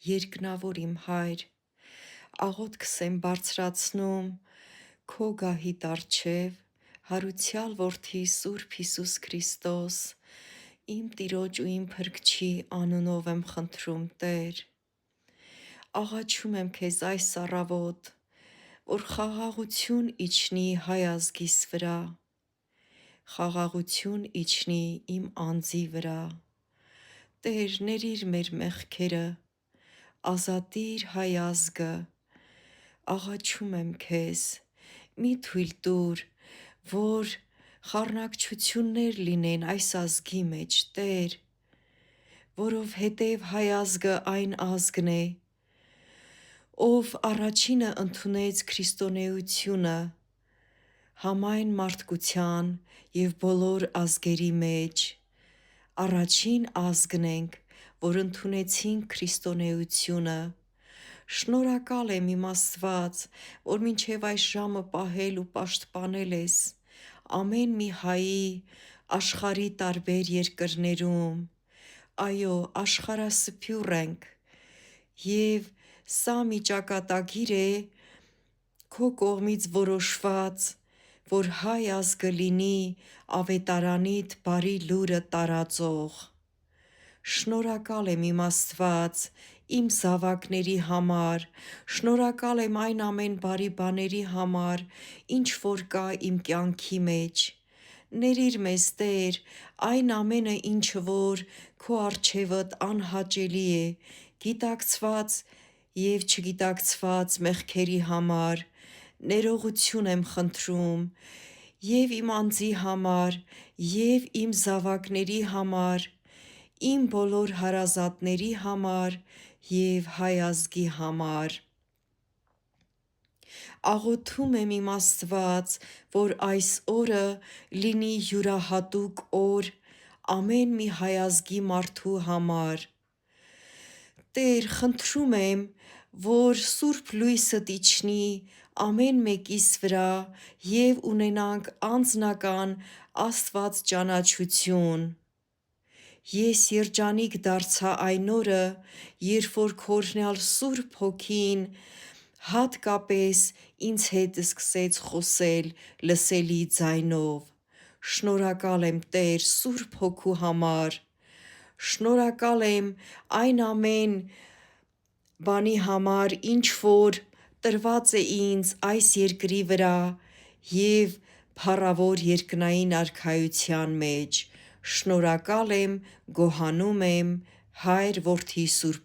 երկնավոր իմ Հայր, աղոթքս եմ բարձրացնում քո գահիդ առջև, հարության որդի Սուրբ Հիսուս Քրիստոս, իմ Տիրոջ ու իմ Փրկչի անունով եմ խնդրում, Տեր, աղաչում եմ քեզ այս առավոտ, որ խաղաղություն իջնի հայ ազգիս վրա, խաղաղություն իջնի իմ անձի վրա, Տեր, ներիր մեր մեղքերը, ազատիր հայ ազգը, աղաչում եմ քեզ, մի թույլ տուր, որ խառնակցություններ լինեն այս ազգի մեջ, Տեր, որովհետև հայ ազգը այն ազգն է, ով առաջինը ընդունեց քրիստոնեությունը համայն մարդկության և բոլոր ազգերի մեջ, առաջին ազգն ենք, որ ընդունեցինք քրիստոնեությունը, շնորհակալ եմ իմ Աստված, որ մինչև այս ժամը պահել ու պաշտպանել ես ամեն մի հայի աշխարհի տարբեր երկրներում, այո, աշխարհասփյուռ ենք, և սա մի ճակատագիր է քո կողմից որոշված, որ հայ ազգը լինի ավետարանիդ բարի լուրը տարածող, շնորհակալ եմ իմ Աստված, իմ զավակների համար, շնորհակալ եմ այն ամեն բարի բաների համար, ինչ որ կա իմ կյանքի մեջ, ներիր մեզ Տեր, այն ամենը ինչը որ քո առջևդ անհաճելի է, գիտակցված և չգիտակցված մեղքերի համար, ներողություն եմ խնդրում, և իմ անձի համար, և իմ զավակների համար, իմ բոլոր հարազատների համար և հայ ազգի համար, աղոթում եմ իմ Աստված, որ այս օրը լինի յուրահատուկ օր ամեն մի հայ ազգի մարդու համար, Տեր, խնդրում եմ, որ սուրբ լույսդ իջնի ամեն մեկիս վրա և ունենանք անձնական Աստվածճանաչություն, ես երջանիկ դարձա այն օրը, երբ որ քո օրհնյալ Սուրբ Հոգին հատկապես ինձ հետ սկսեց խոսել լսելի ձայնով, շնորհակալ եմ Տեր Սուրբ Հոգու համար, շնորհակալ եմ այն ամեն բանի համար, ինչ որ տրված է ինձ այս երկրի վրա և փառավոր երկնային Արքայության մեջ, շնորհակալ եմ, գոհանում եմ Հայր, Որդի, Սուրբ